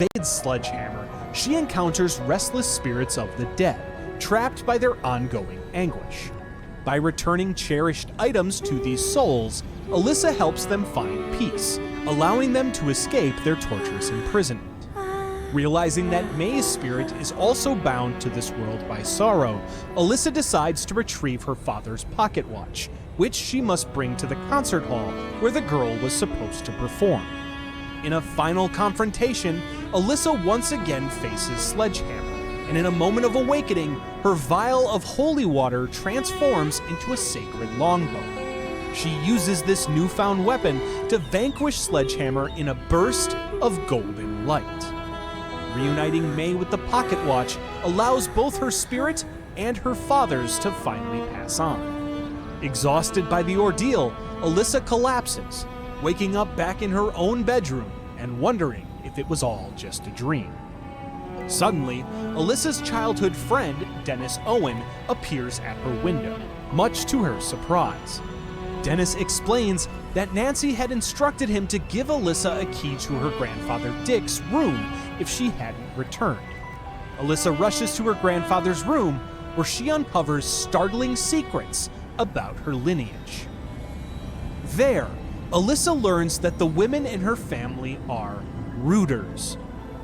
invades Sledgehammer, she encounters restless spirits of the dead, trapped by their ongoing anguish. By returning cherished items to these souls, Alyssa helps them find peace, allowing them to escape their torturous imprisonment. Realizing that May's spirit is also bound to this world by sorrow, Alyssa decides to retrieve her father's pocket watch, which she must bring to the concert hall where the girl was supposed to perform. In a final confrontation, Alyssa once again faces Sledgehammer, and in a moment of awakening, her vial of holy water transforms into a sacred longbow. She uses this newfound weapon to vanquish Sledgehammer in a burst of golden light. Reuniting May with the pocket watch allows both her spirit and her father's to finally pass on. Exhausted by the ordeal, Alyssa collapses, waking up back in her own bedroom and wondering if it was all just a dream. Suddenly, Alyssa's childhood friend, Dennis Owen, appears at her window, much to her surprise. Dennis explains that Nancy had instructed him to give Alyssa a key to her grandfather Dick's room if she hadn't returned. Alyssa rushes to her grandfather's room, where she uncovers startling secrets about her lineage. There, Alyssa learns that the women in her family are rooters,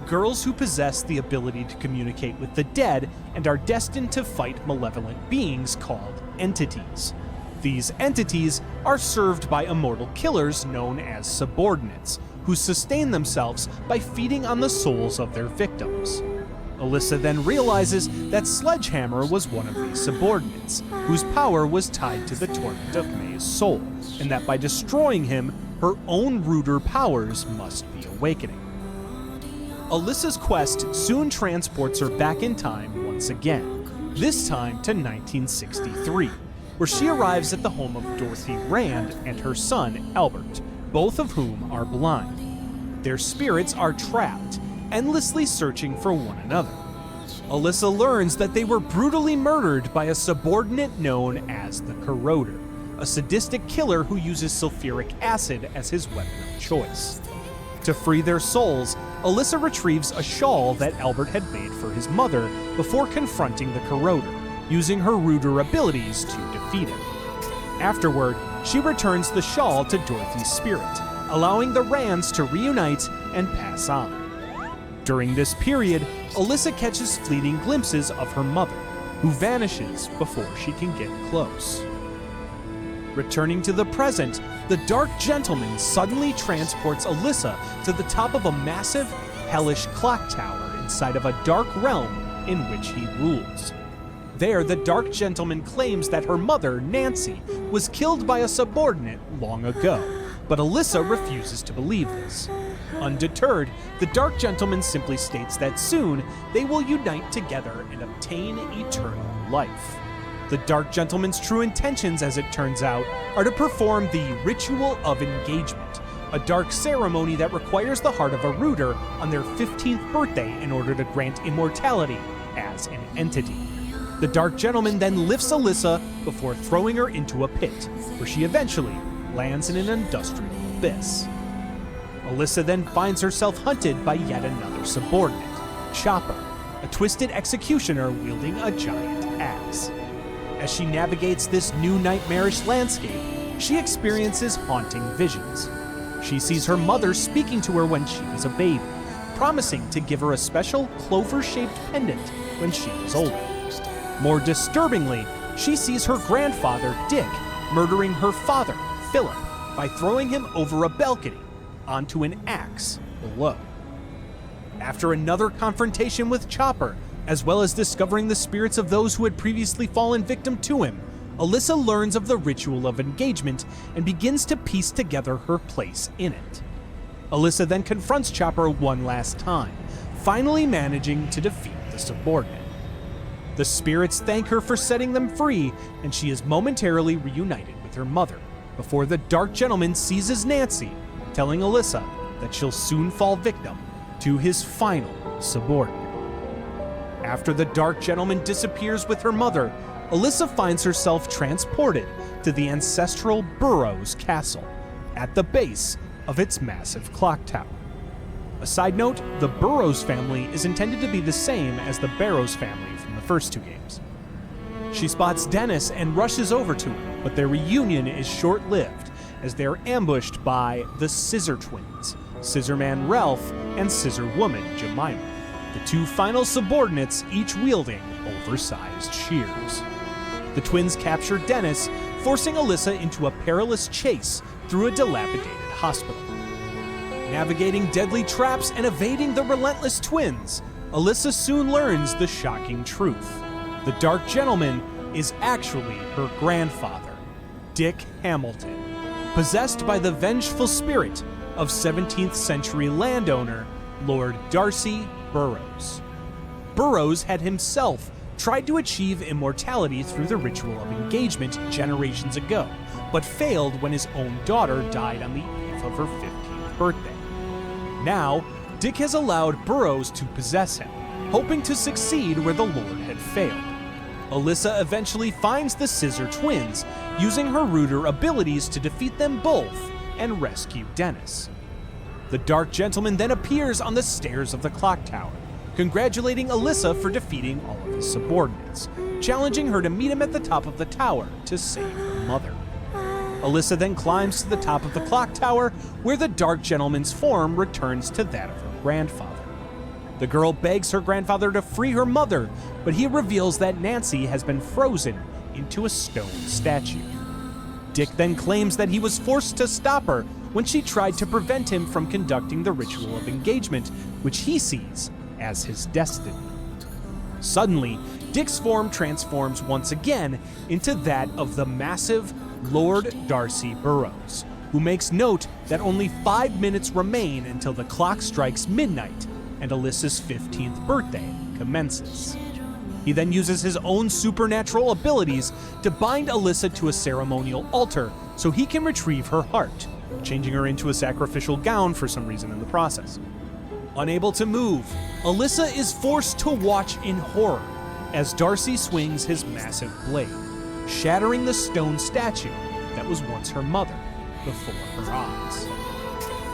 girls who possess the ability to communicate with the dead and are destined to fight malevolent beings called entities. These entities are served by immortal killers known as subordinates, who sustain themselves by feeding on the souls of their victims. Alyssa then realizes that Sledgehammer was one of these subordinates, whose power was tied to the torment of May's soul, and that by destroying him, her own rooter powers must be awakening. Alyssa's quest soon transports her back in time once again, this time to 1963, where she arrives at the home of Dorothy Rand and her son, Albert, both of whom are blind. Their spirits are trapped, endlessly searching for one another. Alyssa learns that they were brutally murdered by a subordinate known as the Corroder, a sadistic killer who uses sulfuric acid as his weapon of choice. To free their souls, Alyssa retrieves a shawl that Albert had made for his mother before confronting the Corroder, using her rooter abilities to defeat him. Afterward, she returns the shawl to Dorothy's spirit, allowing the Rands to reunite and pass on. During this period, Alyssa catches fleeting glimpses of her mother, who vanishes before she can get close. Returning to the present, the Dark Gentleman suddenly transports Alyssa to the top of a massive, hellish clock tower inside of a dark realm in which he rules. There, the Dark Gentleman claims that her mother, Nancy, was killed by a subordinate long ago, but Alyssa refuses to believe this. Undeterred, the Dark Gentleman simply states that soon they will unite together and obtain eternal life. The Dark Gentleman's true intentions, as it turns out, are to perform the Ritual of Engagement, a dark ceremony that requires the heart of a rooter on their 15th birthday in order to grant immortality as an entity. The Dark Gentleman then lifts Alyssa before throwing her into a pit, where she eventually lands in an industrial abyss. Alyssa then finds herself hunted by yet another subordinate, Chopper, a twisted executioner wielding a giant axe. As she navigates this new nightmarish landscape, she experiences haunting visions. She sees her mother speaking to her when she was a baby, promising to give her a special clover-shaped pendant when she was older. More disturbingly, she sees her grandfather, Dick, murdering her father, Philip, by throwing him over a balcony onto an axe below. After another confrontation with Chopper, as well as discovering the spirits of those who had previously fallen victim to him, Alyssa learns of the Ritual of Engagement and begins to piece together her place in it. Alyssa then confronts Chopper one last time, finally managing to defeat the subordinate. The spirits thank her for setting them free, and she is momentarily reunited with her mother, before the Dark Gentleman seizes Nancy, telling Alyssa that she'll soon fall victim to his final subordinate. After the Dark Gentleman disappears with her mother, Alyssa finds herself transported to the ancestral Burroughs Castle, at the base of its massive clock tower. A side note, the Burrows family is intended to be the same as the Barrows family from the first 2 games. She spots Dennis and rushes over to him, but their reunion is short-lived as they are ambushed by the Scissor Twins, Scissor Man Ralph and Scissor Woman Jemima, the 2 final subordinates each wielding oversized shears. The twins capture Dennis, forcing Alyssa into a perilous chase through a dilapidated hospital. Navigating deadly traps and evading the relentless twins, Alyssa soon learns the shocking truth. The Dark Gentleman is actually her grandfather, Dick Hamilton, possessed by the vengeful spirit of 17th century landowner Lord Darcy Burrows. Burrows had himself tried to achieve immortality through the ritual of engagement generations ago, but failed when his own daughter died on the eve of her 15th birthday. Now, Dick has allowed Burrows to possess him, hoping to succeed where the Lord had failed. Alyssa eventually finds the Scissor Twins, using her Rooter abilities to defeat them both and rescue Dennis. The Dark Gentleman then appears on the stairs of the clock tower, congratulating Alyssa for defeating all of his subordinates, challenging her to meet him at the top of the tower to save her mother. Alyssa then climbs to the top of the clock tower, where the Dark Gentleman's form returns to that of her grandfather. The girl begs her grandfather to free her mother, but he reveals that Nancy has been frozen into a stone statue. Dick then claims that he was forced to stop her when she tried to prevent him from conducting the ritual of engagement, which he sees as his destiny. Suddenly, Dick's form transforms once again into that of the massive Lord Darcy Burrows, who makes note that only 5 minutes remain until the clock strikes midnight and Alyssa's 15th birthday commences. He then uses his own supernatural abilities to bind Alyssa to a ceremonial altar so he can retrieve her heart, changing her into a sacrificial gown for some reason in the process. Unable to move, Alyssa is forced to watch in horror as Darcy swings his massive blade, shattering the stone statue that was once her mother before her eyes.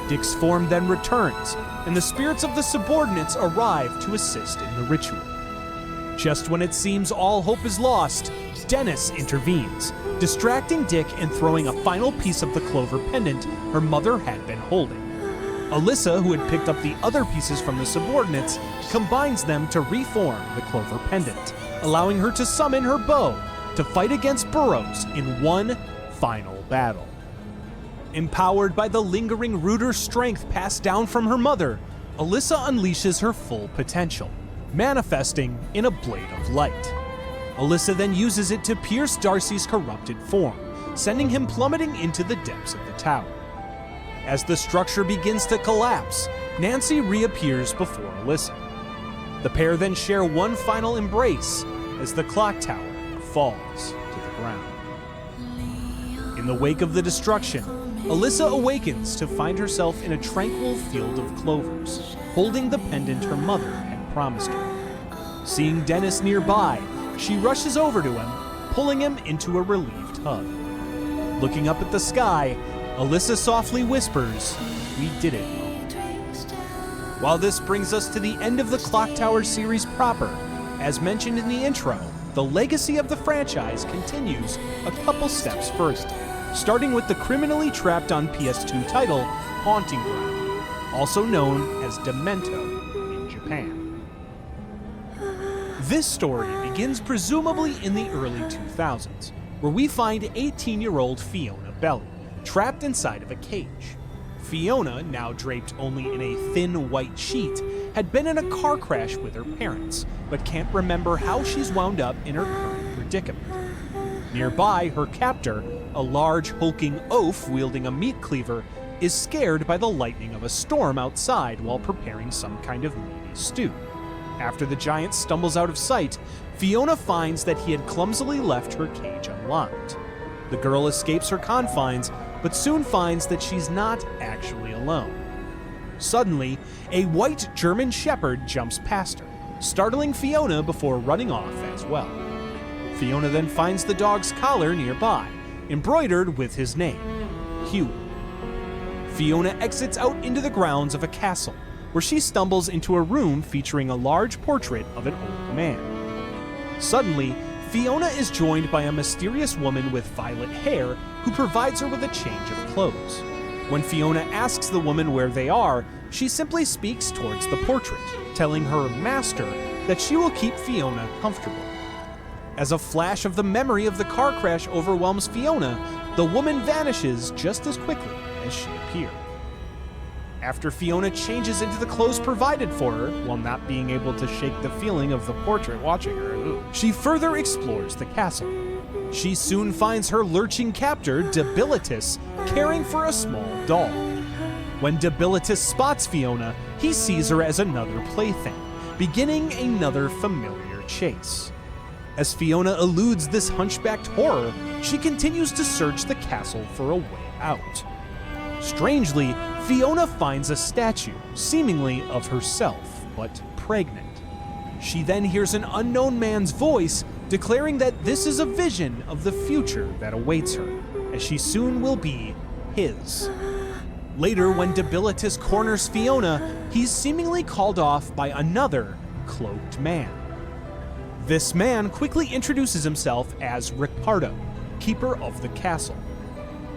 Dick's form then returns, and the spirits of the subordinates arrive to assist in the ritual. Just when it seems all hope is lost, Dennis intervenes, distracting Dick and throwing a final piece of the clover pendant her mother had been holding. Alyssa, who had picked up the other pieces from the subordinates, combines them to reform the clover pendant, allowing her to summon her bow to fight against Burrows in one final battle. Empowered by the lingering Rooter strength passed down from her mother, Alyssa unleashes her full potential, manifesting in a blade of light. Alyssa then uses it to pierce Darcy's corrupted form, sending him plummeting into the depths of the tower. As the structure begins to collapse, Nancy reappears before Alyssa. The pair then share one final embrace as the clock tower falls to the ground. In the wake of the destruction, Alyssa awakens to find herself in a tranquil field of clovers, holding the pendant her mother had promised her. Seeing Dennis nearby, she rushes over to him, pulling him into a relieved hug. Looking up at the sky, Alyssa softly whispers, "We did it." While this brings us to the end of the Clock Tower series proper, as mentioned in the intro, the legacy of the franchise continues a couple steps further, starting with the criminally trapped on PS2 title, Haunting Ground, also known as Demento in Japan. This story begins presumably in the early 2000s, where we find 18-year-old Fiona Belly, trapped inside of a cage. Fiona, now draped only in a thin white sheet, had been in a car crash with her parents, but can't remember how she's wound up in her current predicament. Nearby, her captor, a large hulking oaf wielding a meat cleaver, is scared by the lightning of a storm outside while preparing some kind of meaty stew. After the giant stumbles out of sight, Fiona finds that he had clumsily left her cage unlocked. The girl escapes her confines, but soon finds that she's not actually alone. Suddenly, a white German shepherd jumps past her, startling Fiona before running off as well. Fiona then finds the dog's collar nearby, embroidered with his name, Huey. Fiona exits out into the grounds of a castle, where she stumbles into a room featuring a large portrait of an old man. Suddenly, Fiona is joined by a mysterious woman with violet hair who provides her with a change of clothes. When Fiona asks the woman where they are, she simply speaks towards the portrait, telling her master that she will keep Fiona comfortable. As a flash of the memory of the car crash overwhelms Fiona, the woman vanishes just as quickly as she appeared. After Fiona changes into the clothes provided for her, while not being able to shake the feeling of the portrait watching her, she further explores the castle. She soon finds her lurching captor, Debilitus, caring for a small doll. When Debilitus spots Fiona, he sees her as another plaything, beginning another familiar chase. As Fiona eludes this hunchbacked horror, she continues to search the castle for a way out. Strangely, Fiona finds a statue, seemingly of herself, but pregnant. She then hears an unknown man's voice declaring that this is a vision of the future that awaits her, as she soon will be his. Later, when Debilitus corners Fiona, he's seemingly called off by another cloaked man. This man quickly introduces himself as Ricardo, keeper of the castle.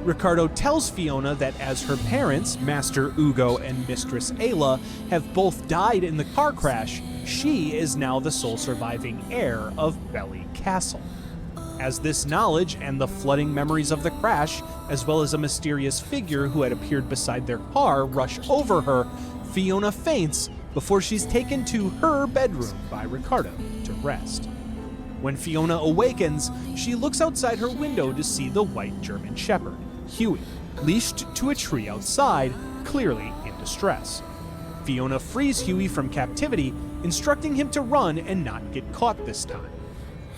Ricardo tells Fiona that as her parents, Master Ugo and Mistress Ayla, have both died in the car crash, she is now the sole surviving heir of Belly Castle. As this knowledge and the flooding memories of the crash, as well as a mysterious figure who had appeared beside their car, rush over her, Fiona faints before she's taken to her bedroom by Ricardo to rest. When Fiona awakens, she looks outside her window to see the white German Shepherd, Huey, leashed to a tree outside, clearly in distress. Fiona frees Huey from captivity, instructing him to run and not get caught this time.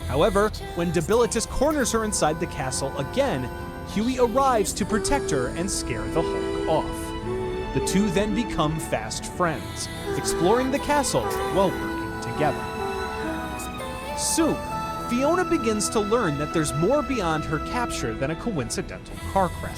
However, when Debilitus corners her inside the castle again, Huey arrives to protect her and scare the Hulk off. The two then become fast friends, exploring the castle while working together. Soon, Fiona begins to learn that there's more beyond her capture than a coincidental car crash.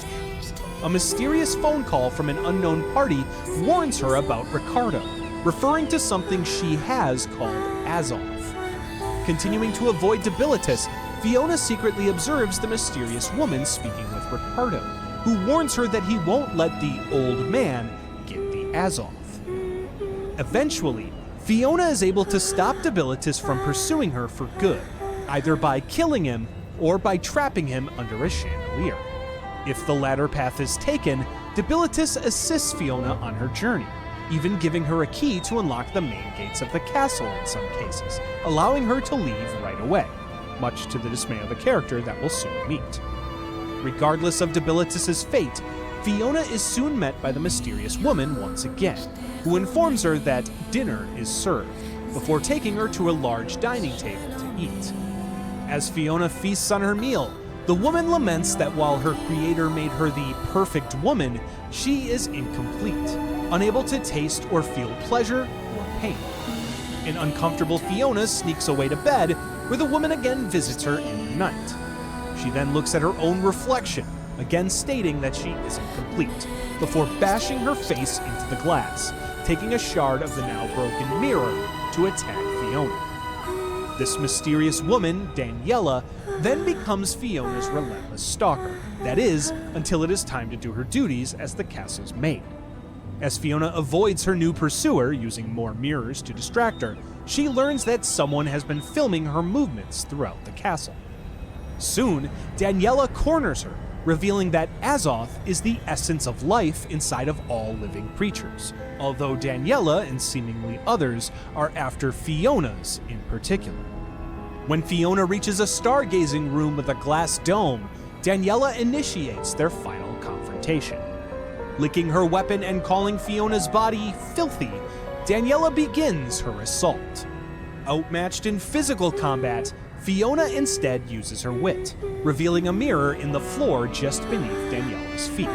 A mysterious phone call from an unknown party warns her about Ricardo, referring to something she has called Azoth. Continuing to avoid Debilitus, Fiona secretly observes the mysterious woman speaking with Ricardo, who warns her that he won't let the old man get the Azoth. Eventually, Fiona is able to stop Debilitus from pursuing her for good, either by killing him or by trapping him under a chandelier. If the latter path is taken, Debilitus assists Fiona on her journey, even giving her a key to unlock the main gates of the castle in some cases, allowing her to leave right away, much to the dismay of the character that we'll soon meet. Regardless of Debilitus's fate, Fiona is soon met by the mysterious woman once again, who informs her that dinner is served, before taking her to a large dining table to eat. As Fiona feasts on her meal, the woman laments that while her creator made her the perfect woman, she is incomplete, unable to taste or feel pleasure or pain. An uncomfortable Fiona sneaks away to bed, where the woman again visits her in the night. She then looks at her own reflection, again stating that she isn't complete, before bashing her face into the glass, taking a shard of the now broken mirror to attack Fiona. This mysterious woman, Daniela, then becomes Fiona's relentless stalker, that is, until it is time to do her duties as the castle's maid. As Fiona avoids her new pursuer, using more mirrors to distract her, she learns that someone has been filming her movements throughout the castle. Soon, Daniela corners her, revealing that Azoth is the essence of life inside of all living creatures, although Daniela and seemingly others are after Fiona's in particular. When Fiona reaches a stargazing room with a glass dome, Daniela initiates their final confrontation. Licking her weapon and calling Fiona's body filthy, Daniela begins her assault. Outmatched in physical combat, Fiona instead uses her wit, revealing a mirror in the floor just beneath Daniela's feet.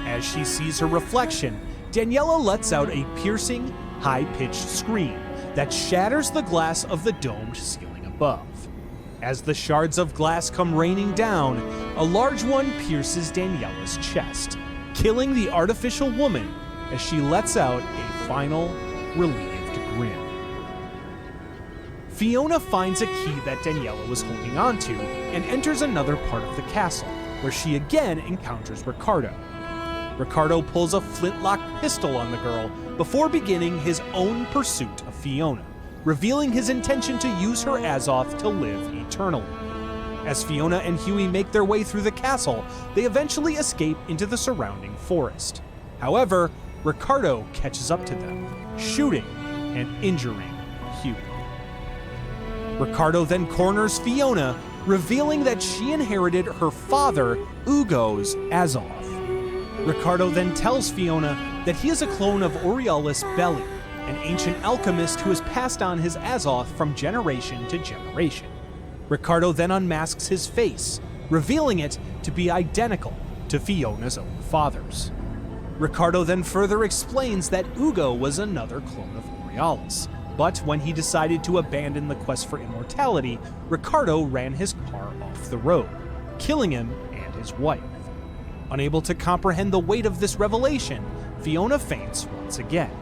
As she sees her reflection, Daniela lets out a piercing, high-pitched scream that shatters the glass of the domed ceiling above. As the shards of glass come raining down, a large one pierces Daniela's chest, killing the artificial woman as she lets out a final, relieved grin. Fiona finds a key that Daniela was holding onto and enters another part of the castle, where she again encounters Ricardo. Ricardo pulls a flintlock pistol on the girl before beginning his own pursuit of Fiona, revealing his intention to use her Azoth to live eternally. As Fiona and Huey make their way through the castle, they eventually escape into the surrounding forest. However, Ricardo catches up to them, shooting and injuring Huey. Ricardo then corners Fiona, revealing that she inherited her father, Ugo's Azoth. Ricardo then tells Fiona that he is a clone of Aureolus Belli, an ancient alchemist who has passed on his Azoth from generation to generation. Ricardo then unmasks his face, revealing it to be identical to Fiona's own father's. Ricardo then further explains that Ugo was another clone of Aureolus, but when he decided to abandon the quest for immortality, Ricardo ran his car off the road, killing him and his wife. Unable to comprehend the weight of this revelation, Fiona faints once again.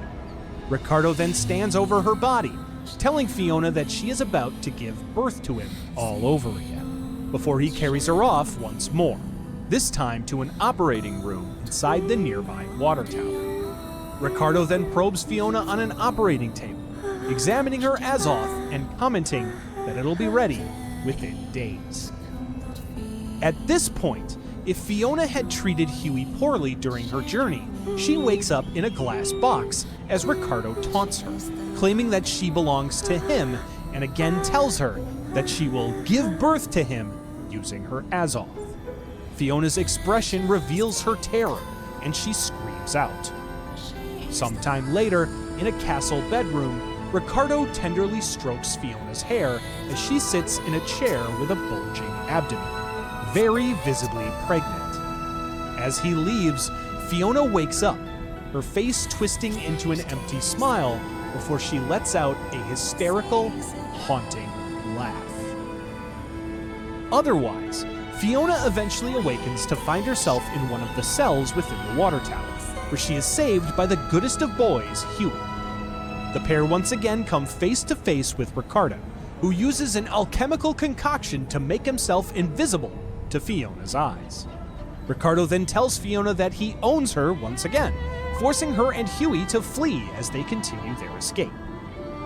Ricardo then stands over her body, telling Fiona that she is about to give birth to him all over again, before he carries her off once more, this time to an operating room inside the nearby water tower. Ricardo then probes Fiona on an operating table, examining her Azoth and commenting that it'll be ready within days. At this point, if Fiona had treated Huey poorly during her journey, she wakes up in a glass box as Ricardo taunts her, claiming that she belongs to him, and again tells her that she will give birth to him using her Azoth. Fiona's expression reveals her terror, and she screams out. Sometime later, in a castle bedroom, Ricardo tenderly strokes Fiona's hair as she sits in a chair with a bulging abdomen, very visibly pregnant. As he leaves, Fiona wakes up, her face twisting into an empty smile before she lets out a hysterical, haunting laugh. Otherwise, Fiona eventually awakens to find herself in one of the cells within the water tower, where she is saved by the goodest of boys, Huey. The pair once again come face to face with Ricardo, who uses an alchemical concoction to make himself invisible to Fiona's eyes. Ricardo then tells Fiona that he owns her once again, forcing her and Huey to flee as they continue their escape.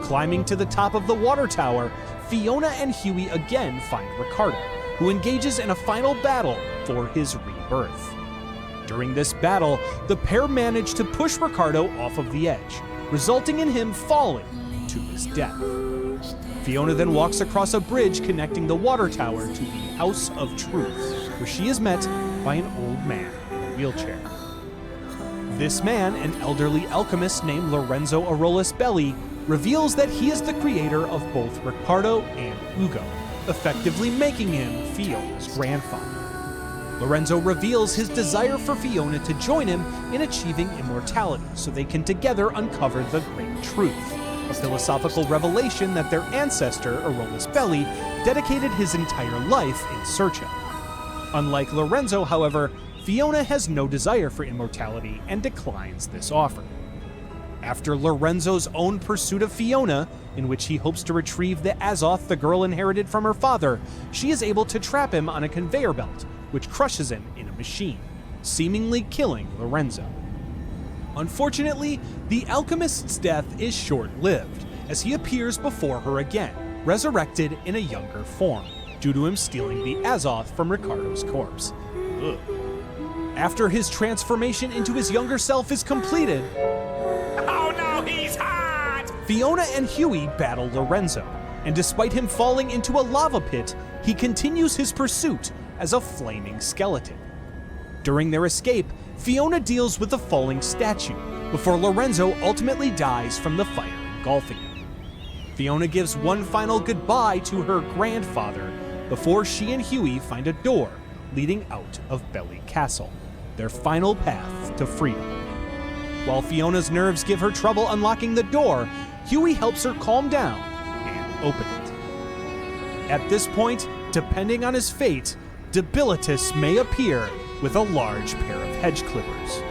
Climbing to the top of the water tower, Fiona and Huey again find Ricardo, who engages in a final battle for his rebirth. During this battle, the pair manage to push Ricardo off of the edge, resulting in him falling to his death. Fiona then walks across a bridge connecting the water tower to the House of Truth, where she is met by an old man in a wheelchair. This man, an elderly alchemist named Lorenzo Aurolus Belli, reveals that he is the creator of both Ricardo and Ugo, effectively making him Fiona's grandfather. Lorenzo reveals his desire for Fiona to join him in achieving immortality so they can together uncover the great truth, a philosophical revelation that their ancestor, Aurolus Belli, dedicated his entire life in search of. Unlike Lorenzo, however, Fiona has no desire for immortality and declines this offer. After Lorenzo's own pursuit of Fiona, in which he hopes to retrieve the Azoth the girl inherited from her father, she is able to trap him on a conveyor belt, which crushes him in a machine, seemingly killing Lorenzo. Unfortunately, the alchemist's death is short-lived, as he appears before her again, resurrected in a younger form, due to him stealing the Azoth from Ricardo's corpse. Ugh. After his transformation into his younger self is completed, oh no, he's hot! Fiona and Huey battle Lorenzo, and despite him falling into a lava pit, he continues his pursuit as a flaming skeleton. During their escape, Fiona deals with the falling statue, before Lorenzo ultimately dies from the fire engulfing him. Fiona gives one final goodbye to her grandfather, before she and Huey find a door leading out of Belli Castle, their final path to freedom. While Fiona's nerves give her trouble unlocking the door, Huey helps her calm down and open it. At this point, depending on his fate, Debilitus may appear with a large pair of hedge clippers.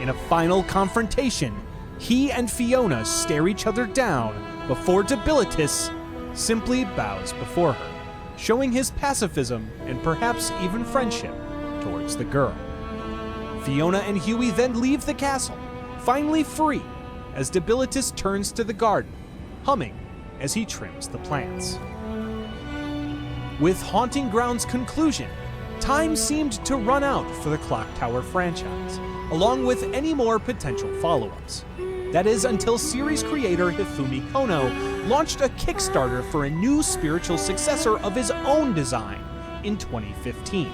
In a final confrontation, he and Fiona stare each other down before Debilitus simply bows before her, showing his pacifism and perhaps even friendship towards the girl. Fiona and Huey then leave the castle, finally free, as Debilitus turns to the garden, humming as he trims the plants. With Haunting Ground's conclusion, time seemed to run out for the Clock Tower franchise, along with any more potential follow-ups. That is until series creator Hifumi Kono launched a Kickstarter for a new spiritual successor of his own design in 2015.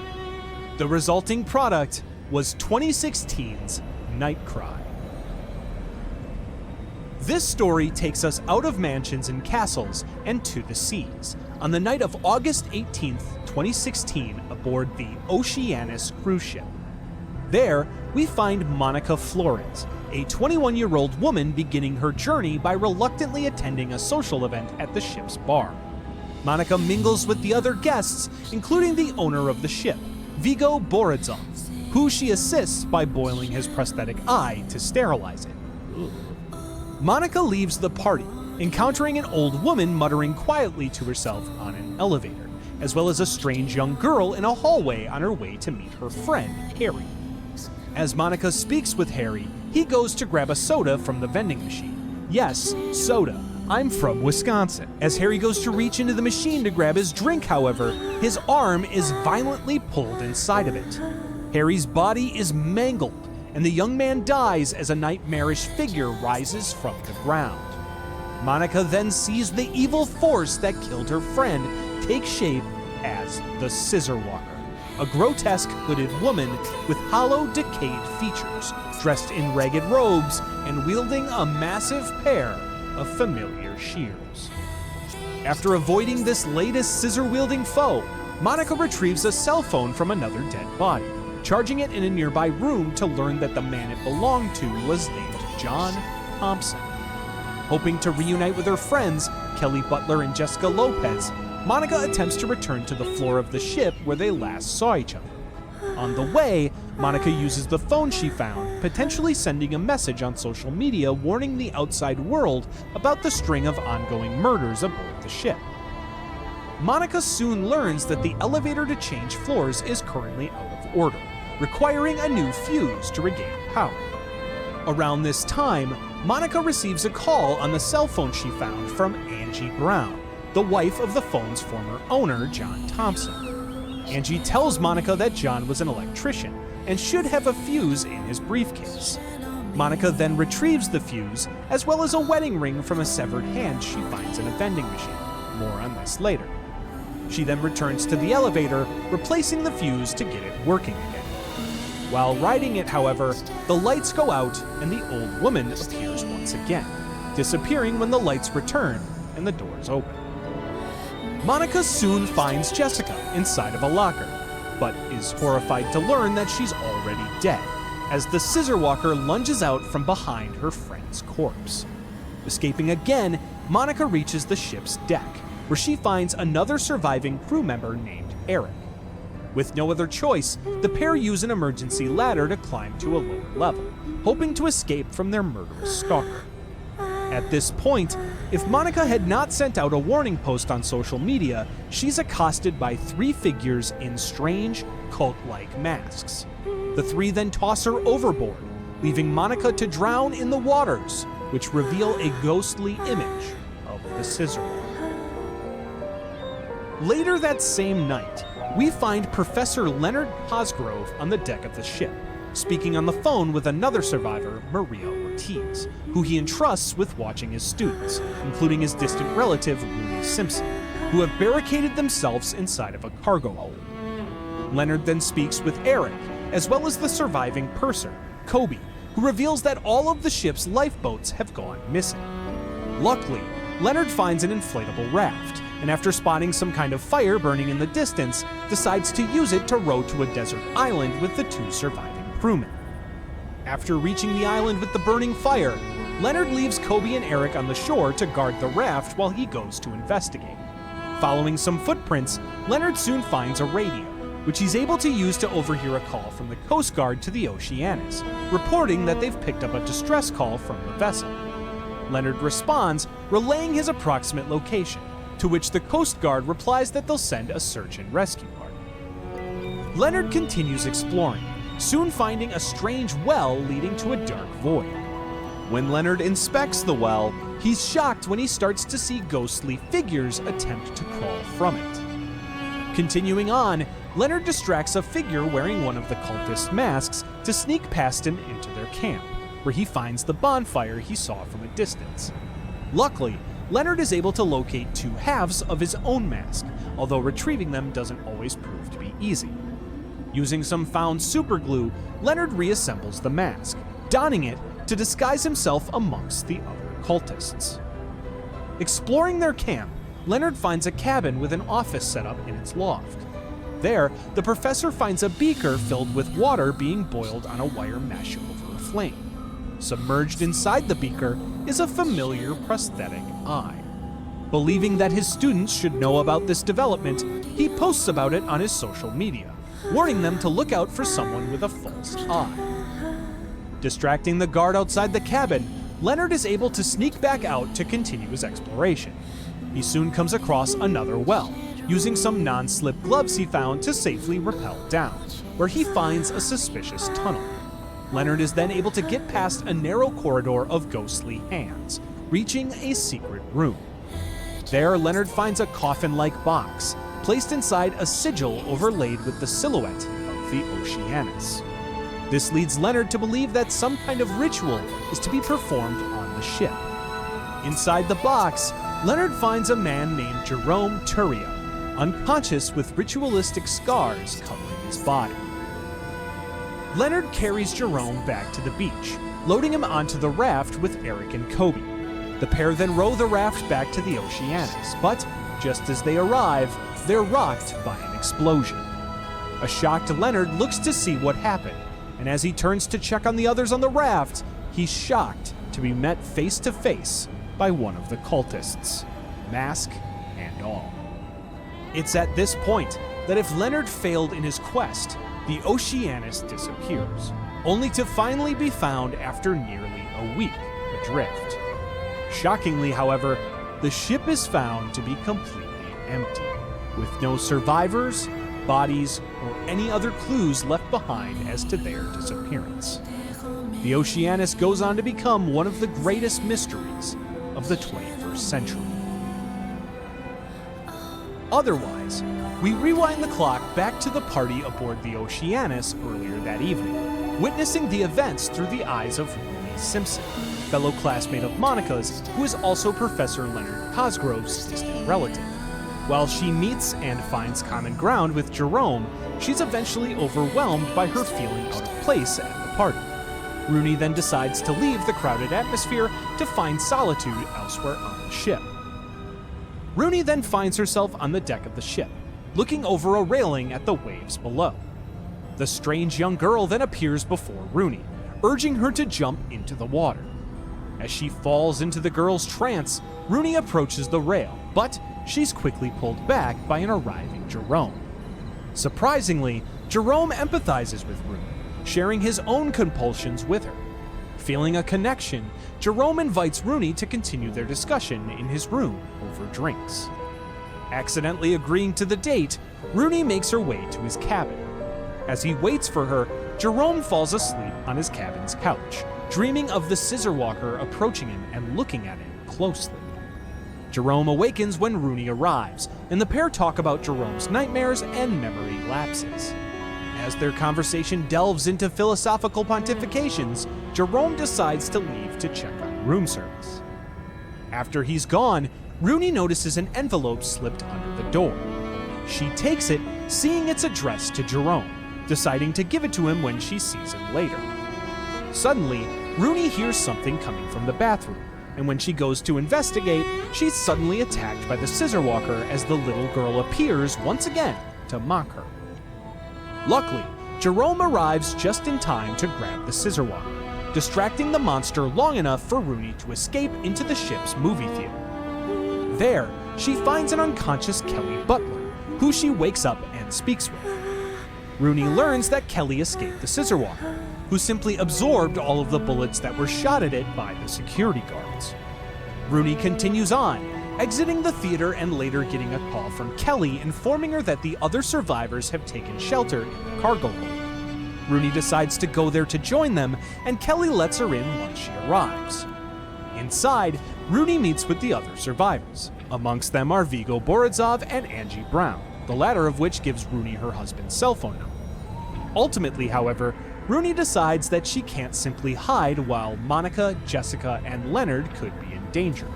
The resulting product was 2016's Nightcry. This story takes us out of mansions and castles and to the seas on the night of August 18th, 2016 aboard the Oceanus cruise ship. There, we find Monica Florence, a 21-year-old woman beginning her journey by reluctantly attending a social event at the ship's bar. Monica mingles with the other guests, including the owner of the ship, Vigo Boridzov, who she assists by boiling his prosthetic eye to sterilize it. Monica leaves the party, encountering an old woman muttering quietly to herself on an elevator, as well as a strange young girl in a hallway on her way to meet her friend, Harry. As Monica speaks with Harry, he goes to grab a soda from the vending machine. Yes, soda. I'm from Wisconsin. As Harry goes to reach into the machine to grab his drink, however, his arm is violently pulled inside of it. Harry's body is mangled, and the young man dies as a nightmarish figure rises from the ground. Monica then sees the evil force that killed her friend take shape as the Scissor Walker, a grotesque hooded woman with hollow, decayed features, dressed in ragged robes and wielding a massive pair of familiar shears. After avoiding this latest scissor-wielding foe, Monica retrieves a cell phone from another dead body, charging it in a nearby room to learn that the man it belonged to was named John Thompson. Hoping to reunite with her friends, Kelly Butler and Jessica Lopez, Monica attempts to return to the floor of the ship where they last saw each other. On the way, Monica uses the phone she found, potentially sending a message on social media warning the outside world about the string of ongoing murders aboard the ship. Monica soon learns that the elevator to change floors is currently out of order, requiring a new fuse to regain power. Around this time, Monica receives a call on the cell phone she found from Angie Brown, the wife of the phone's former owner, John Thompson. Angie tells Monica that John was an electrician and should have a fuse in his briefcase. Monica then retrieves the fuse, as well as a wedding ring from a severed hand she finds in a vending machine. More on this later. She then returns to the elevator, replacing the fuse to get it working again. While riding it, however, the lights go out and the old woman appears once again, disappearing when the lights return and the doors open. Monica soon finds Jessica inside of a locker, but is horrified to learn that she's already dead, as the Scissor Walker lunges out from behind her friend's corpse. Escaping again, Monica reaches the ship's deck, where she finds another surviving crew member named Eric. With no other choice, the pair use an emergency ladder to climb to a lower level, hoping to escape from their murderous stalker. At this point, if Monica had not sent out a warning post on social media, she's accosted by three figures in strange, cult-like masks. The three then toss her overboard, leaving Monica to drown in the waters, which reveal a ghostly image of the Scissor Walker. Later that same night, we find Professor Leonard Cosgrove on the deck of the ship, speaking on the phone with another survivor, Maria Ortiz, who he entrusts with watching his students, including his distant relative, Rooney Simpson, who have barricaded themselves inside of a cargo hold. Leonard then speaks with Eric, as well as the surviving purser, Kobe, who reveals that all of the ship's lifeboats have gone missing. Luckily, Leonard finds an inflatable raft, and after spotting some kind of fire burning in the distance, decides to use it to row to a desert island with the two surviving crewmen. After reaching the island with the burning fire, Leonard leaves Kobe and Eric on the shore to guard the raft while he goes to investigate. Following some footprints, Leonard soon finds a radio, which he's able to use to overhear a call from the Coast Guard to the Oceanus, reporting that they've picked up a distress call from the vessel. Leonard responds, relaying his approximate location, to which the Coast Guard replies that they'll send a search and rescue party. Leonard continues exploring, soon finding a strange well leading to a dark void. When Leonard inspects the well, he's shocked when he starts to see ghostly figures attempt to crawl from it. Continuing on, Leonard distracts a figure wearing one of the cultist masks to sneak past him into their camp, where he finds the bonfire he saw from a distance. Luckily, Leonard is able to locate two halves of his own mask, although retrieving them doesn't always prove to be easy. Using some found superglue, Leonard reassembles the mask, donning it to disguise himself amongst the other cultists. Exploring their camp, Leonard finds a cabin with an office set up in its loft. There, the professor finds a beaker filled with water being boiled on a wire mesh over a flame. Submerged inside the beaker is a familiar prosthetic eye. Believing that his students should know about this development, he posts about it on his social media, warning them to look out for someone with a false eye. Distracting the guard outside the cabin, Leonard is able to sneak back out to continue his exploration. He soon comes across another well, using some non-slip gloves he found to safely rappel down, where he finds a suspicious tunnel. Leonard is then able to get past a narrow corridor of ghostly hands, reaching a secret room. There, Leonard finds a coffin-like box, placed inside a sigil overlaid with the silhouette of the Oceanus. This leads Leonard to believe that some kind of ritual is to be performed on the ship. Inside the box, Leonard finds a man named Jerome Turia, unconscious with ritualistic scars covering his body. Leonard carries Jerome back to the beach, loading him onto the raft with Eric and Kobe. The pair then row the raft back to the Oceanus, but just as they arrive, they're rocked by an explosion. A shocked Leonard looks to see what happened, and as he turns to check on the others on the raft, he's shocked to be met face to face by one of the cultists, mask and all. It's at this point that if Leonard failed in his quest, the Oceanus disappears, only to finally be found after nearly a week adrift. Shockingly, however, the ship is found to be completely empty, with no survivors, bodies, or any other clues left behind as to their disappearance. The Oceanus goes on to become one of the greatest mysteries of the 21st century. Otherwise, we rewind the clock back to the party aboard the Oceanus earlier that evening, witnessing the events through the eyes of Rooney Simpson, fellow classmate of Monica's, who is also Professor Leonard Cosgrove's distant relative. While she meets and finds common ground with Jerome, she's eventually overwhelmed by her feeling out of place at the party. Rooney then decides to leave the crowded atmosphere to find solitude elsewhere on the ship. Rooney then finds herself on the deck of the ship, looking over a railing at the waves below. The strange young girl then appears before Rooney, urging her to jump into the water. As she falls into the girl's trance, Rooney approaches the rail, but she's quickly pulled back by an arriving Jerome. Surprisingly, Jerome empathizes with Rooney, sharing his own compulsions with her. Feeling a connection, Jerome invites Rooney to continue their discussion in his room over drinks. Accidentally agreeing to the date, Rooney makes her way to his cabin. As he waits for her, Jerome falls asleep on his cabin's couch, dreaming of the scissor walker approaching him and looking at him closely. Jerome awakens when Rooney arrives, and the pair talk about Jerome's nightmares and memory lapses. As their conversation delves into philosophical pontifications, Jerome decides to leave to check on room service. After he's gone, Rooney notices an envelope slipped under the door. She takes it, seeing it's addressed to Jerome, deciding to give it to him when she sees him later. Suddenly, Rooney hears something coming from the bathroom, and when she goes to investigate, she's suddenly attacked by the scissor walker as the little girl appears once again to mock her. Luckily, Jerome arrives just in time to grab the scissor walker, distracting the monster long enough for Rooney to escape into the ship's movie theater. There, she finds an unconscious Kelly Butler, who she wakes up and speaks with. Rooney learns that Kelly escaped the Scissor Walker, who simply absorbed all of the bullets that were shot at it by the security guards. Rooney continues on, exiting the theater and later getting a call from Kelly informing her that the other survivors have taken shelter in the cargo hold. Rooney decides to go there to join them, and Kelly lets her in once she arrives. Inside, Rooney meets with the other survivors. Amongst them are Viggo Borizov and Angie Brown, the latter of which gives Rooney her husband's cell phone number. Ultimately, however, Rooney decides that she can't simply hide while Monica, Jessica, and Leonard could be in danger.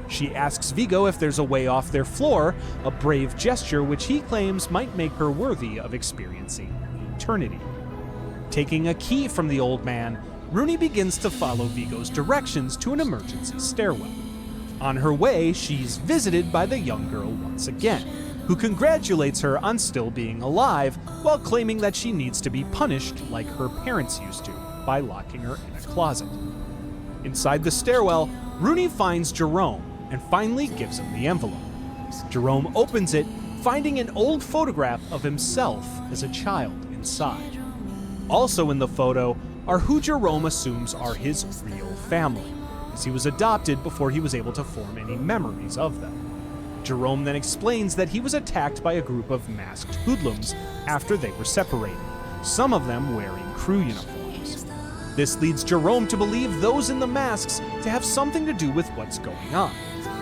She asks Viggo if there's a way off their floor, a brave gesture which he claims might make her worthy of experiencing eternity. Taking a key from the old man, Rooney begins to follow Viggo's directions to an emergency stairwell. On her way, she's visited by the young girl once again, who congratulates her on still being alive while claiming that she needs to be punished like her parents used to by locking her in a closet. Inside the stairwell, Rooney finds Jerome and finally gives him the envelope. Jerome opens it, finding an old photograph of himself as a child inside. Also in the photo are who Jerome assumes are his real family, as he was adopted before he was able to form any memories of them. Jerome then explains that he was attacked by a group of masked hoodlums after they were separated, some of them wearing crew uniforms. This leads Jerome to believe those in the masks to have something to do with what's going on,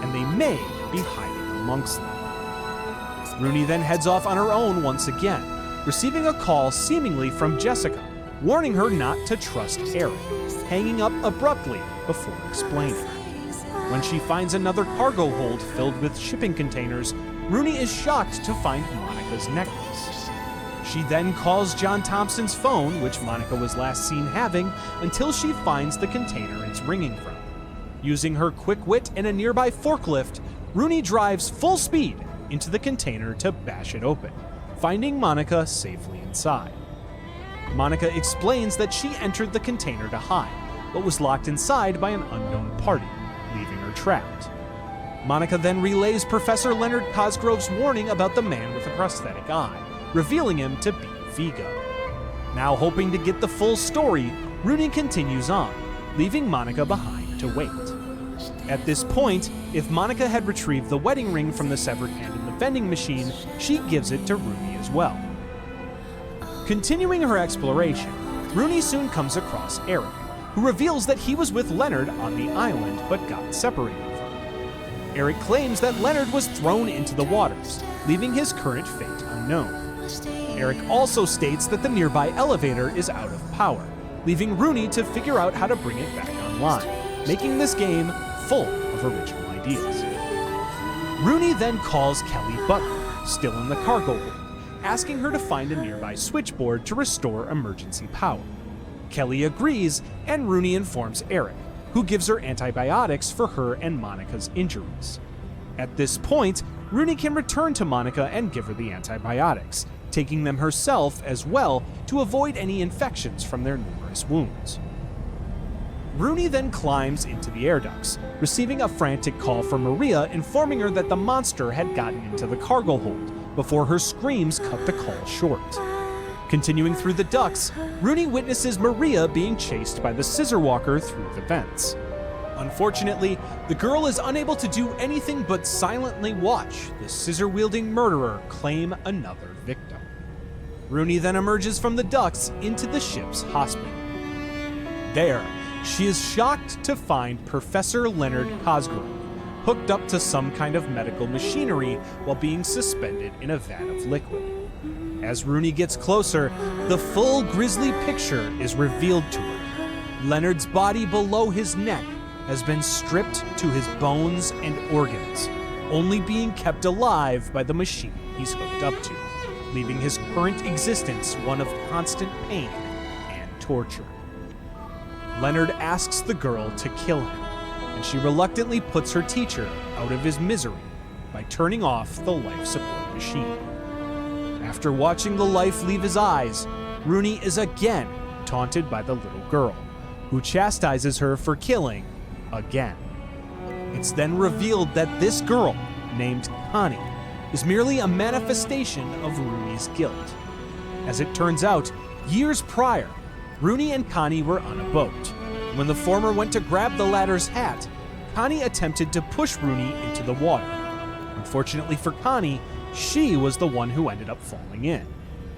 and they may be hiding amongst them. Rooney then heads off on her own once again, receiving a call seemingly from Jessica, warning her not to trust Eric, hanging up abruptly before explaining. When she finds another cargo hold filled with shipping containers, Rooney is shocked to find Monica's necklace. She then calls John Thompson's phone, which Monica was last seen having, until she finds the container it's ringing from. Using her quick wit and a nearby forklift, Rooney drives full speed into the container to bash it open, finding Monica safely inside. Monica explains that she entered the container to hide, but was locked inside by an unknown party, leaving her trapped. Monica then relays Professor Leonard Cosgrove's warning about the man with a prosthetic eye, revealing him to be Viggo. Now hoping to get the full story, Rooney continues on, leaving Monica behind to wait. At this point, if Monica had retrieved the wedding ring from the severed hand in the vending machine, she gives it to Rooney as well. Continuing her exploration, Rooney soon comes across Eric, who reveals that he was with Leonard on the island but got separated from him. Eric claims that Leonard was thrown into the waters, leaving his current fate unknown. Eric also states that the nearby elevator is out of power, leaving Rooney to figure out how to bring it back online, making this game full of original ideas. Rooney then calls Kelly Butler, still in the cargo hold, asking her to find a nearby switchboard to restore emergency power. Kelly agrees, and Rooney informs Eric, who gives her antibiotics for her and Monica's injuries. At this point, Rooney can return to Monica and give her the antibiotics, taking them herself as well to avoid any infections from their numerous wounds. Rooney then climbs into the air ducts, receiving a frantic call from Maria informing her that the monster had gotten into the cargo hold before her screams cut the call short. Continuing through the ducts, Rooney witnesses Maria being chased by the Scissor Walker through the vents. Unfortunately, the girl is unable to do anything but silently watch the scissor-wielding murderer claim another victim. Rooney then emerges from the ducts into the ship's hospital. There, she is shocked to find Professor Leonard Cosgrove hooked up to some kind of medical machinery while being suspended in a vat of liquid. As Rooney gets closer, the full grisly picture is revealed to her. Leonard's body below his neck has been stripped to his bones and organs, only being kept alive by the machine he's hooked up to, leaving his current existence one of constant pain and torture. Leonard asks the girl to kill him, and she reluctantly puts her teacher out of his misery by turning off the life support machine. After watching the life leave his eyes, Rooney is again taunted by the little girl, who chastises her for killing again. It's then revealed that this girl, named Connie, is merely a manifestation of Rooney's guilt. As it turns out, years prior, Rooney and Connie were on a boat. When the former went to grab the latter's hat, Connie attempted to push Rooney into the water. Unfortunately for Connie, she was the one who ended up falling in,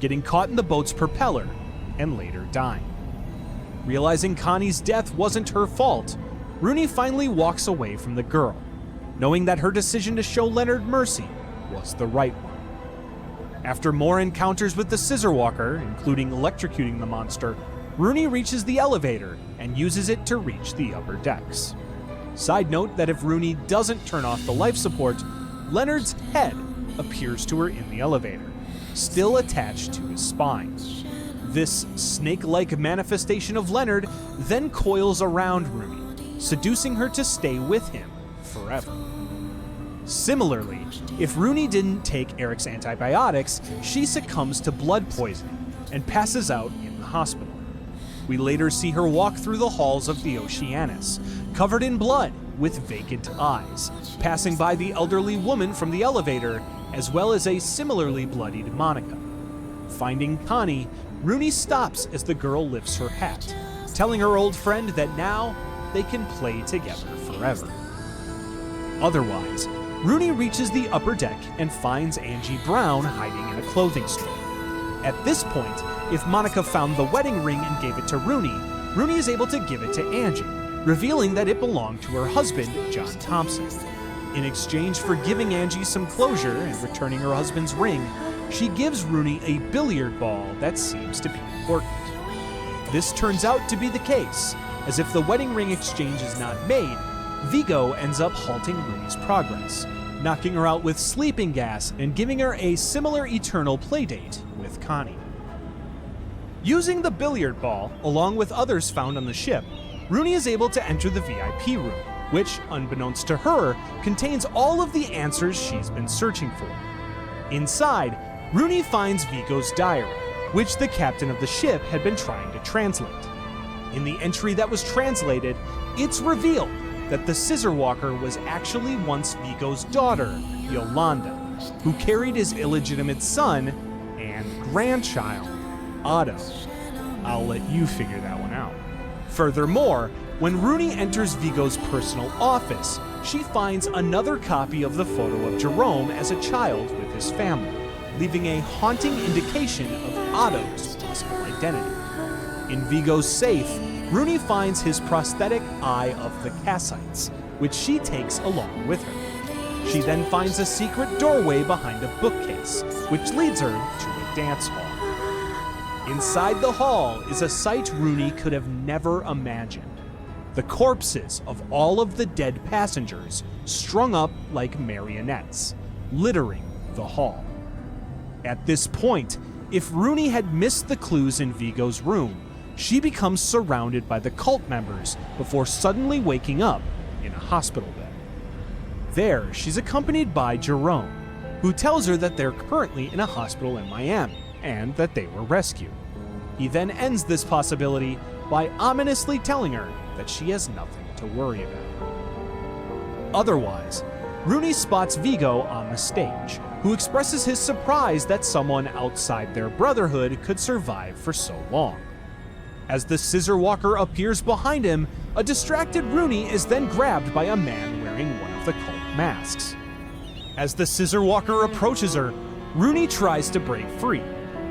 getting caught in the boat's propeller and later dying. Realizing Connie's death wasn't her fault, Rooney finally walks away from the girl, knowing that her decision to show Leonard mercy was the right one. After more encounters with the Scissor Walker, including electrocuting the monster, Rooney reaches the elevator and uses it to reach the upper decks. Side note that if Rooney doesn't turn off the life support, Leonard's head appears to her in the elevator, still attached to his spine. This snake-like manifestation of Leonard then coils around Rooney, seducing her to stay with him forever. Similarly, if Rooney didn't take Eric's antibiotics, she succumbs to blood poisoning and passes out in the hospital. We later see her walk through the halls of the Oceanus, covered in blood with vacant eyes, passing by the elderly woman from the elevator, as well as a similarly bloodied Monica. Finding Connie, Rooney stops as the girl lifts her hat, telling her old friend that now they can play together forever. Otherwise, Rooney reaches the upper deck and finds Angie Brown hiding in a clothing store. At this point, if Monica found the wedding ring and gave it to Rooney, Rooney is able to give it to Angie, revealing that it belonged to her husband, John Thompson. In exchange for giving Angie some closure and returning her husband's ring, she gives Rooney a billiard ball that seems to be important. This turns out to be the case, as if the wedding ring exchange is not made, Vigo ends up halting Rooney's progress, knocking her out with sleeping gas and giving her a similar eternal playdate with Connie. Using the billiard ball, along with others found on the ship, Rooney is able to enter the VIP room, which, unbeknownst to her, contains all of the answers she's been searching for. Inside, Rooney finds Vigo's diary, which the captain of the ship had been trying to translate. In the entry that was translated, it's revealed that the Scissor Walker was actually once Vigo's daughter, Yolanda, who carried his illegitimate son and grandchild, Otto. I'll let you figure that one out. Furthermore, when Rooney enters Vigo's personal office, she finds another copy of the photo of Jerome as a child with his family, leaving a haunting indication of Otto's possible identity. In Vigo's safe, Rooney finds his prosthetic Eye of the Cassites, which she takes along with her. She then finds a secret doorway behind a bookcase, which leads her to a dance hall. Inside the hall is a sight Rooney could have never imagined: the corpses of all of the dead passengers strung up like marionettes, littering the hall. At this point, if Rooney had missed the clues in Vigo's room, she becomes surrounded by the cult members before suddenly waking up in a hospital bed. There, she's accompanied by Jerome, who tells her that they're currently in a hospital in Miami and that they were rescued. He then ends this possibility by ominously telling her that she has nothing to worry about. Otherwise, Rooney spots Vigo on the stage, who expresses his surprise that someone outside their brotherhood could survive for so long. As the Scissor Walker appears behind him, a distracted Rooney is then grabbed by a man wearing one of the cult masks. As the Scissor Walker approaches her, Rooney tries to break free,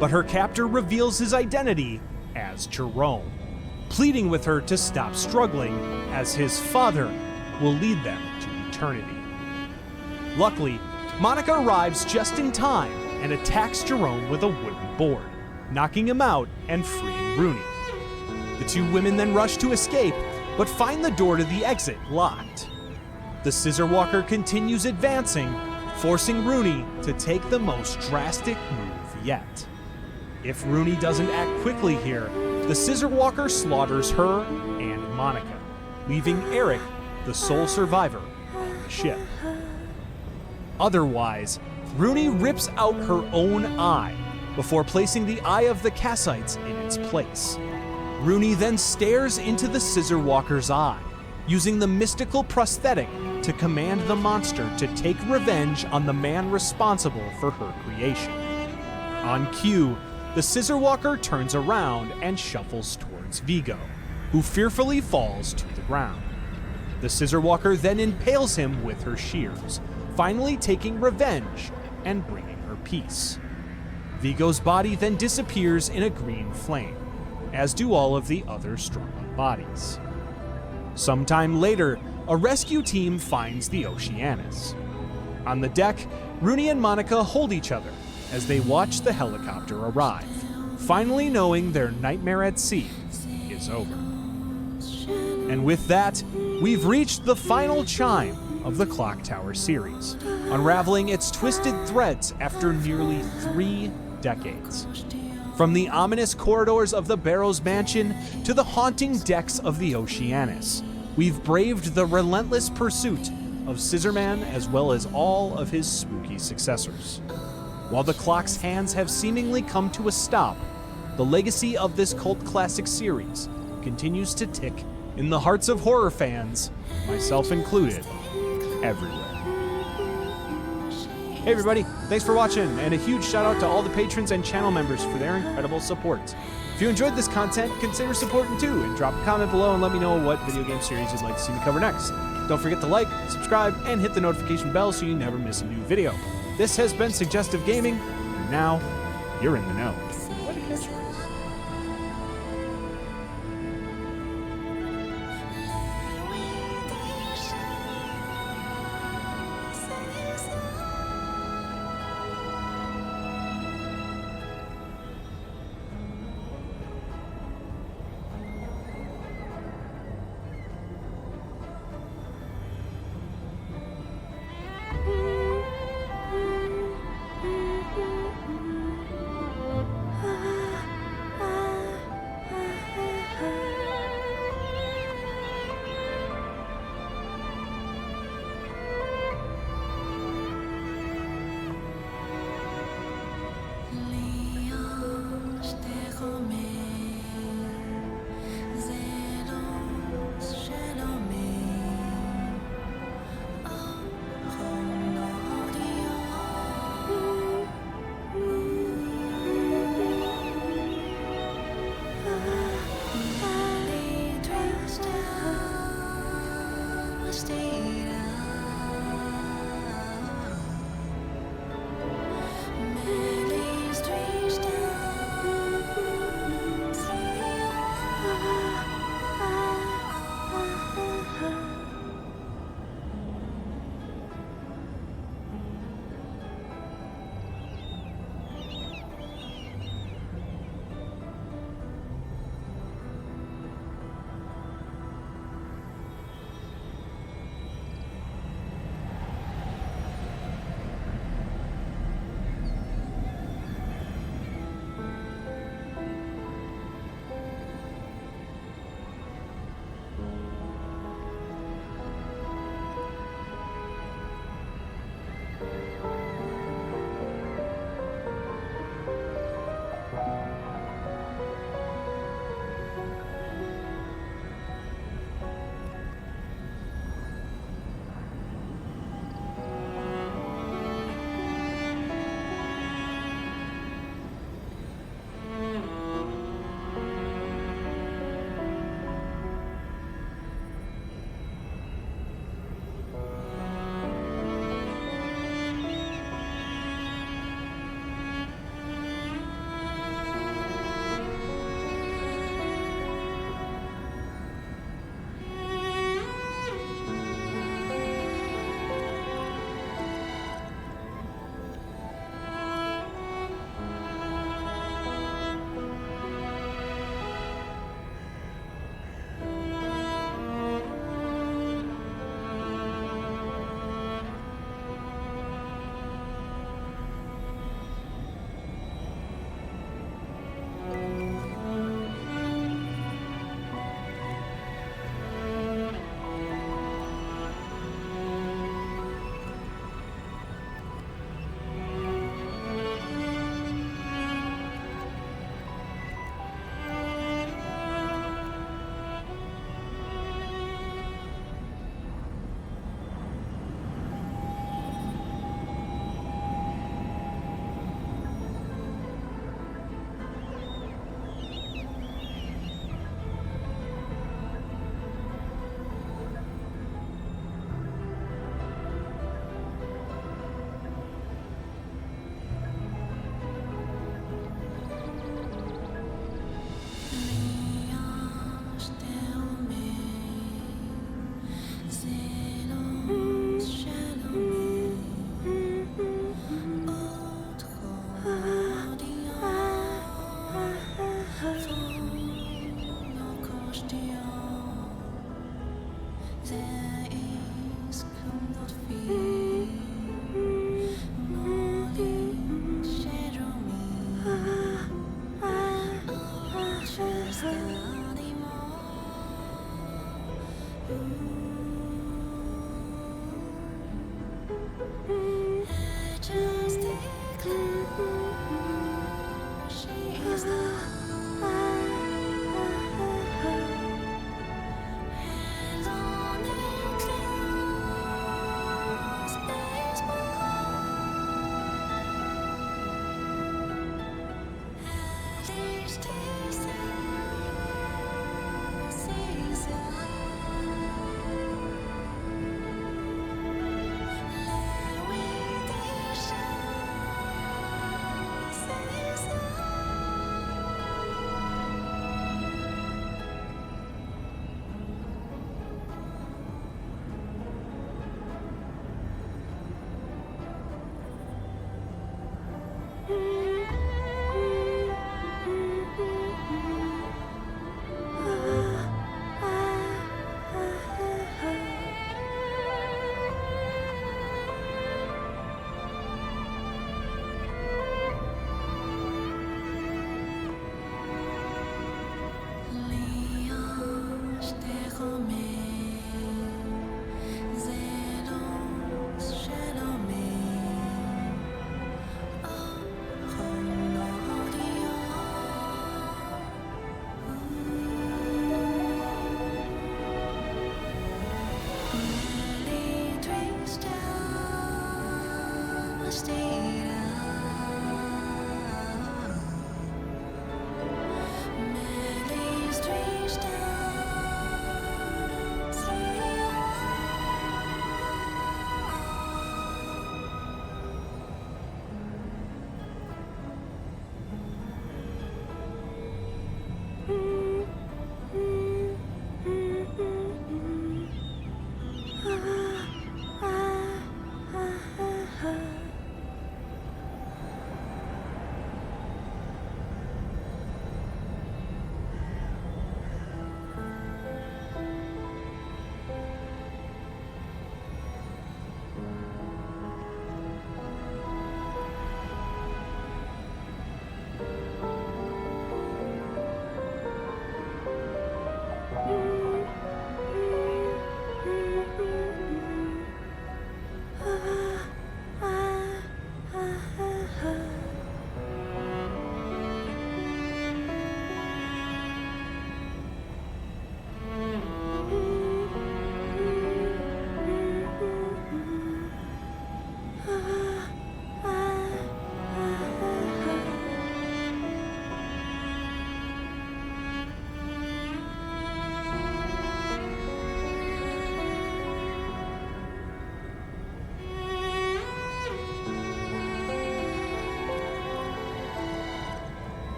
but her captor reveals his identity as Jerome, pleading with her to stop struggling, as his father will lead them to eternity. Luckily, Monica arrives just in time and attacks Jerome with a wooden board, knocking him out and freeing Rooney. The two women then rush to escape, but find the door to the exit locked. The Scissor Walker continues advancing, forcing Rooney to take the most drastic move yet. If Rooney doesn't act quickly here, the Scissor Walker slaughters her and Monica, leaving Eric the sole survivor on the ship. Otherwise, Rooney rips out her own eye before placing the Eye of the Cassites in its place. Rooney then stares into the Scissor Walker's eye, using the mystical prosthetic to command the monster to take revenge on the man responsible for her creation. On cue, the Scissor Walker turns around and shuffles towards Vigo, who fearfully falls to the ground. The Scissor Walker then impales him with her shears, finally taking revenge and bringing her peace. Vigo's body then disappears in a green flame, as do all of the other strung-up bodies. Sometime later, a rescue team finds the Oceanus. On the deck, Rooney and Monica hold each other as they watch the helicopter arrive, finally knowing their nightmare at sea is over. And with that, we've reached the final chime of the Clock Tower series, unraveling its twisted threads after nearly 3 decades. From the ominous corridors of the Barrows Mansion to the haunting decks of the Oceanus, we've braved the relentless pursuit of Scissorman as well as all of his spooky successors. While the clock's hands have seemingly come to a stop, the legacy of this cult classic series continues to tick in the hearts of horror fans, myself included, everywhere. Hey everybody, thanks for watching, and a huge shout out to all the patrons and channel members for their incredible support. If you enjoyed this content, consider supporting too, and drop a comment below and let me know what video game series you'd like to see me cover next. Don't forget to like, subscribe, and hit the notification bell so you never miss a new video. This has been Suggestive Gaming, and now you're in the know. What a catchphrase.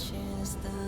Just the